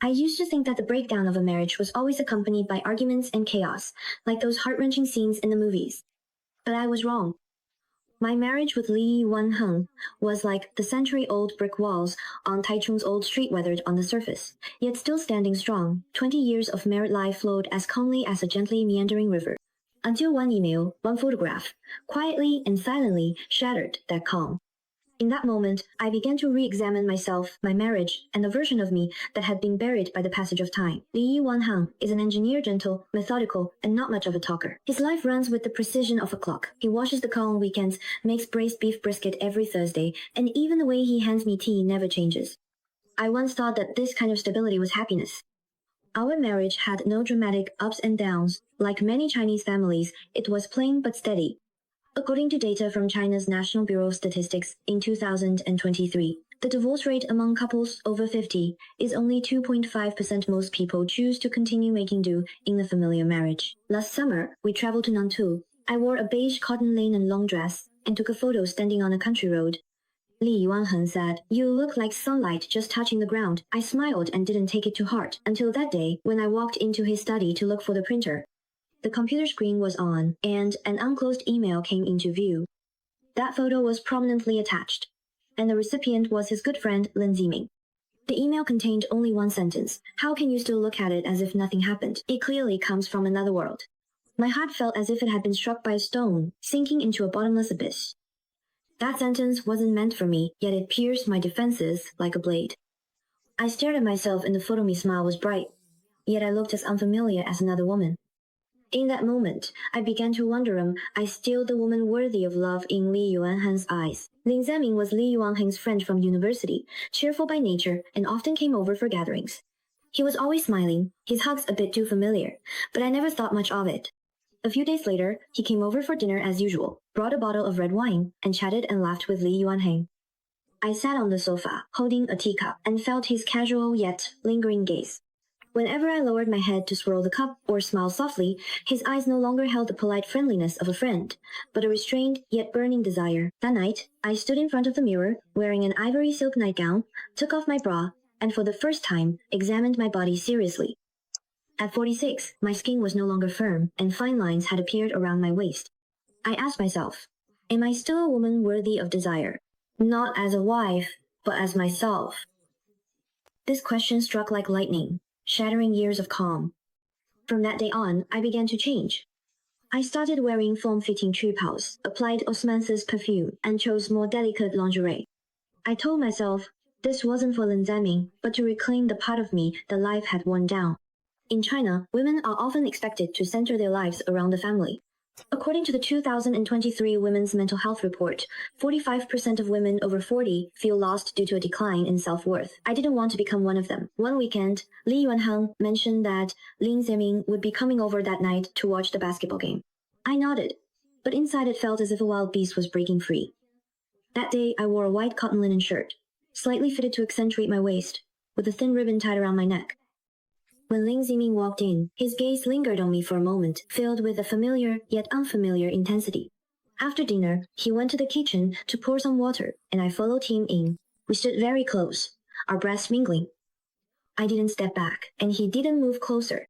I used to think that the breakdown of a marriage was always accompanied by arguments and chaos, like those heart-wrenching scenes in the movies. But I was wrong. My marriage with Li Yuanheng was like the century-old brick walls on Taichung's old street, weathered on the surface, yet still standing strong. 20 years of married life flowed as calmly as a gently meandering river. Until one email, one photograph, quietly and silently shattered that calm. In that moment, I began to re-examine myself, my marriage, and the version of me that had been buried by the passage of time. Li Yuanheng is an engineer, gentle, methodical, and not much of a talker. His life runs with the precision of a clock. He washes the car on weekends, makes braised beef brisket every Thursday, and even the way he hands me tea never changes. I once thought that this kind of stability was happiness. Our marriage had no dramatic ups and downs. Like many Chinese families, it was plain but steady. According to data from China's National Bureau of Statistics in 2023, the divorce rate among couples over 50 is only 2.5%. Most people choose to continue making do in the familiar marriage. Last summer, we traveled to Nantou. I wore a beige cotton linen long dress and took a photo standing on a country road. Li Yuanheng said, "You look like sunlight just touching the ground." I smiled and didn't take it to heart until that day when I walked into his study to look for the printer. The computer screen was on, and an unclosed email came into view. That photo was prominently attached, and the recipient was his good friend Lin Ziming. The email contained only one sentence. "How can you still look at it as if nothing happened? It clearly comes from another world." My heart felt as if it had been struck by a stone, sinking into a bottomless abyss. That sentence wasn't meant for me, yet it pierced my defenses like a blade. I stared at myself in the photo. My smile was bright, yet I looked as unfamiliar as another woman. In that moment, I began to wonder, am I still the woman worthy of love in Li Yuanheng's eyes? Lin Ziming was Li Yuanheng's friend from university, cheerful by nature, and often came over for gatherings. He was always smiling, his hugs a bit too familiar, but I never thought much of it. A few days later, he came over for dinner as usual, brought a bottle of red wine, and chatted and laughed with Li Yuanheng. I sat on the sofa, holding a teacup, and felt his casual yet lingering gaze. Whenever I lowered my head to swirl the cup or smile softly, his eyes no longer held the polite friendliness of a friend, but a restrained yet burning desire. That night, I stood in front of the mirror, wearing an ivory silk nightgown, took off my bra, and for the first time, examined my body seriously. At 46, my skin was no longer firm, and fine lines had appeared around my waist. I asked myself, am I still a woman worthy of desire? Not as a wife, but as myself. This question struck like lightning, shattering years of calm. From that day on, I began to change. I started wearing form-fitting tripods, applied Osmanthus perfume, and chose more delicate lingerie. I told myself this wasn't for Lin Ziming, but to reclaim the part of me that life had worn down. In China, women are often expected to center their lives around the family. According to the 2023 Women's Mental Health Report, 45% of women over 40 feel lost due to a decline in self-worth. I didn't want to become one of them. One weekend, Li Yuanheng mentioned that Lin Ziming would be coming over that night to watch the basketball game. I nodded, but inside it felt as if a wild beast was breaking free. That day, I wore a white cotton linen shirt, slightly fitted to accentuate my waist, with a thin ribbon tied around my neck. When Lin Ziming walked in, his gaze lingered on me for a moment, filled with a familiar yet unfamiliar intensity. After dinner, he went to the kitchen to pour some water, and I followed him in. We stood very close, our breaths mingling. I didn't step back, and he didn't move closer.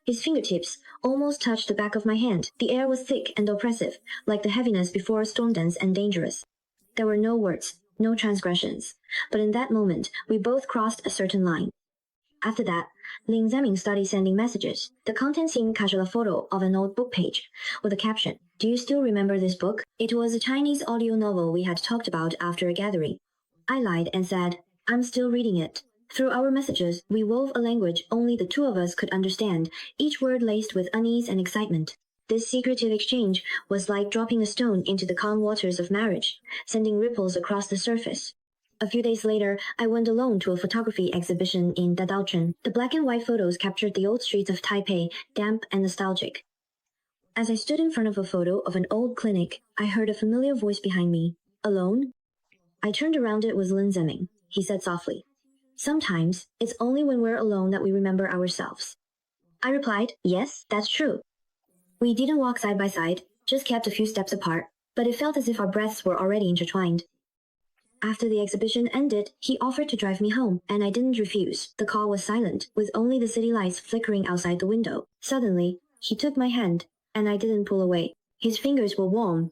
His fingertips almost touched the back of my hand. The air was thick and oppressive, like the heaviness before a storm, dense and dangerous. There were no words, no transgressions, but in that moment, we both crossed a certain line. After that, Lin Ziming started sending messages. The contents seemed casual, a photo of an old book page, with a caption, "Do you still remember this book?" It was a Chinese audio novel we had talked about after a gathering. I lied and said, "I'm still reading it." Through our messages, we wove a language only the two of us could understand, each word laced with unease and excitement. This secretive exchange was like dropping a stone into the calm waters of marriage, sending ripples across the surface. A few days later, I went alone to a photography exhibition in Dadaocheng. The black and white photos captured the old streets of Taipei, damp and nostalgic. As I stood in front of a photo of an old clinic, I heard a familiar voice behind me. "Alone?" I turned around. It was Lin Ziming. He said softly, "Sometimes, it's only when we're alone that we remember ourselves." I replied, "Yes, that's true." We didn't walk side by side, just kept a few steps apart, but it felt as if our breaths were already intertwined. After the exhibition ended, he offered to drive me home, and I didn't refuse. The car was silent, with only the city lights flickering outside the window. Suddenly, he took my hand, and I didn't pull away. His fingers were warm,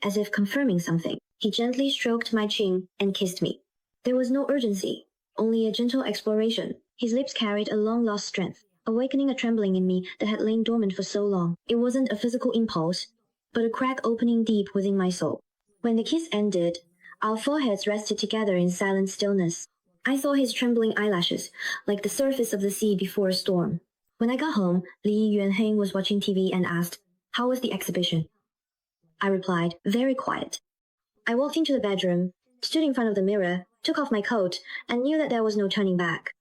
as if confirming something. He gently stroked my chin and kissed me. There was no urgency, only a gentle exploration. His lips carried a long-lost strength, awakening a trembling in me that had lain dormant for so long. It wasn't a physical impulse, but a crack opening deep within my soul. When the kiss ended, our foreheads rested together in silent stillness. I saw his trembling eyelashes, like the surface of the sea before a storm. When I got home, Li Yuanheng was watching TV and asked, "How was the exhibition?" I replied, very quiet. I walked into the bedroom, stood in front of the mirror, took off my coat, and knew that there was no turning back.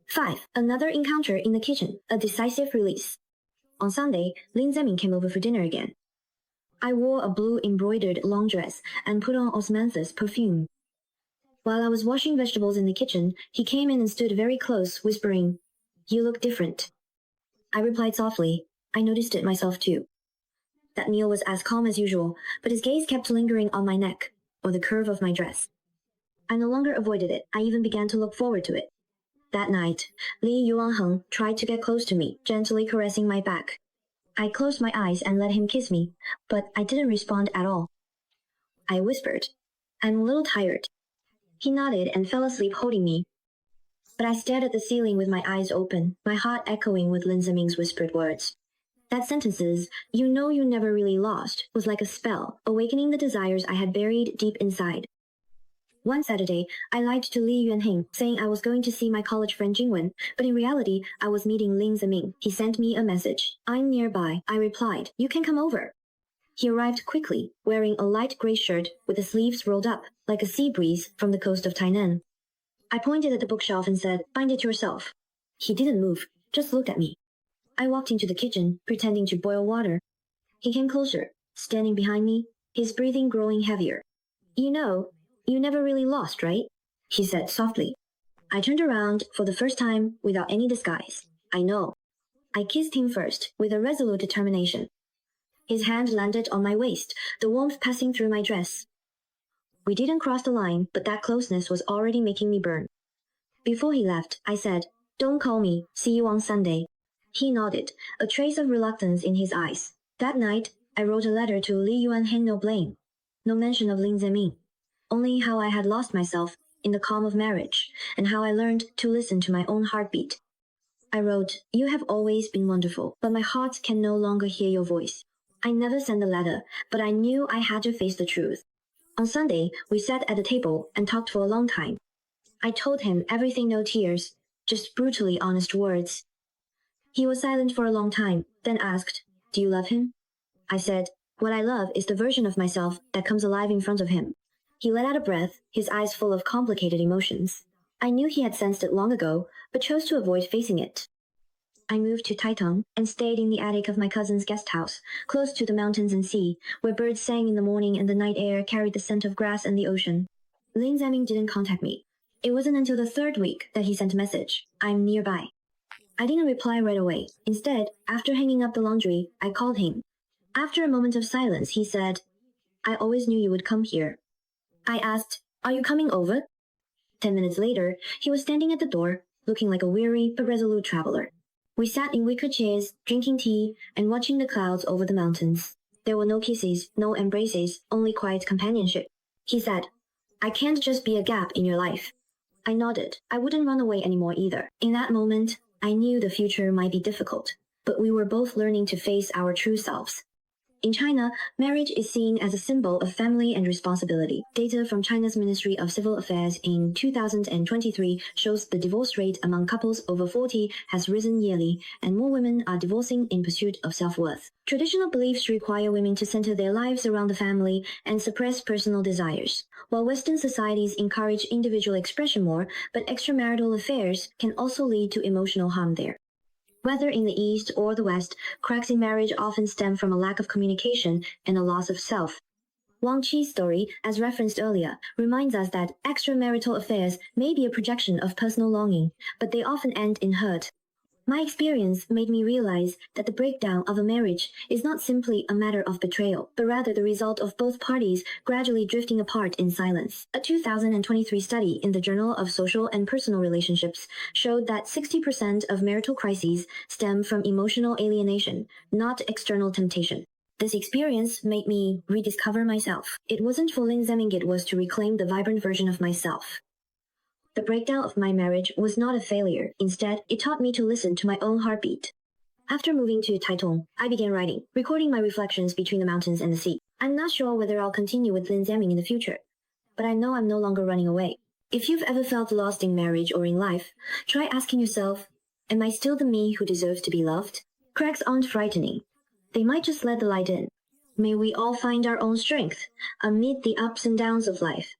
5. Another encounter in the kitchen, a decisive release. On Sunday, Lin Zemin came over for dinner again. I wore a blue embroidered long dress and put on osmanthus perfume. While I was washing vegetables in the kitchen, he came in and stood very close, whispering, "You look different." I replied softly, "I noticed it myself too." That meal was as calm as usual, but his gaze kept lingering on my neck, or the curve of my dress. I no longer avoided it, I even began to look forward to it. That night, Li Yuanheng tried to get close to me, gently caressing my back. I closed my eyes and let him kiss me, but I didn't respond at all. I whispered, "I'm a little tired." He nodded and fell asleep holding me. But I stared at the ceiling with my eyes open, my heart echoing with Lin Zeming's whispered words. That sentences, "You know you never really lost," was like a spell, awakening the desires I had buried deep inside. One Saturday, I lied to Li Yuanheng, saying I was going to see my college friend Jingwen, but in reality, I was meeting Lin Zeming. He sent me a message. "I'm nearby." I replied, "You can come over." He arrived quickly, wearing a light gray shirt with the sleeves rolled up, like a sea breeze from the coast of Tainan. I pointed at the bookshelf and said, "Find it yourself." He didn't move, just looked at me. I walked into the kitchen, pretending to boil water. He came closer, standing behind me, his breathing growing heavier. "You know, you never really lost, right?" he said softly. I turned around for the first time without any disguise. "I know." I kissed him first, with a resolute determination. His hand landed on my waist, the warmth passing through my dress. We didn't cross the line, but that closeness was already making me burn. Before he left, I said, "Don't call me. See you on Sunday." He nodded, a trace of reluctance in his eyes. That night, I wrote a letter to Li Yuanheng, no blame, no mention of Lin Zemin, only how I had lost myself in the calm of marriage, and how I learned to listen to my own heartbeat. I wrote, "You have always been wonderful, but my heart can no longer hear your voice." I never sent the letter, but I knew I had to face the truth. On Sunday, we sat at the table and talked for a long time. I told him everything, no tears, just brutally honest words. He was silent for a long time, then asked, "Do you love him?" I said, "What I love is the version of myself that comes alive in front of him." He let out a breath, his eyes full of complicated emotions. I knew he had sensed it long ago, but chose to avoid facing it. I moved to Taitung and stayed in the attic of my cousin's guest house, close to the mountains and sea, where birds sang in the morning and the night air carried the scent of grass and the ocean. Lin Zeming didn't contact me. It wasn't until the third week that he sent a message, "I'm nearby." I didn't reply right away. Instead, after hanging up the laundry, I called him. After a moment of silence, he said, "I always knew you would come here." I asked, "Are you coming over?" 10 minutes later, he was standing at the door, looking like a weary but resolute traveler. We sat in wicker chairs, drinking tea, and watching the clouds over the mountains. There were no kisses, no embraces, only quiet companionship. He said, "I can't just be a gap in your life." I nodded. I wouldn't run away anymore either. In that moment, I knew the future might be difficult, but we were both learning to face our true selves. In China, marriage is seen as a symbol of family and responsibility. Data from China's Ministry of Civil Affairs in 2023 shows the divorce rate among couples over 40 has risen yearly, and more women are divorcing in pursuit of self-worth. Traditional beliefs require women to center their lives around the family and suppress personal desires, while Western societies encourage individual expression more, but extramarital affairs can also lead to emotional harm there. Whether in the East or the West, cracks in marriage often stem from a lack of communication and a loss of self. Wang Qi's story, as referenced earlier, reminds us that extramarital affairs may be a projection of personal longing, but they often end in hurt. My experience made me realize that the breakdown of a marriage is not simply a matter of betrayal, but rather the result of both parties gradually drifting apart in silence. A 2023 study in the Journal of Social and Personal Relationships showed that 60% of marital crises stem from emotional alienation, not external temptation. This experience made me rediscover myself. It wasn't fooling Zemming, it was to reclaim the vibrant version of myself. The breakdown of my marriage was not a failure. Instead, it taught me to listen to my own heartbeat. After moving to Taitung, I began writing, recording my reflections between the mountains and the sea. I'm not sure whether I'll continue with Lin Zemming in the future, but I know I'm no longer running away. If you've ever felt lost in marriage or in life, try asking yourself, am I still the me who deserves to be loved? Cracks aren't frightening. They might just let the light in. May we all find our own strength amid the ups and downs of life.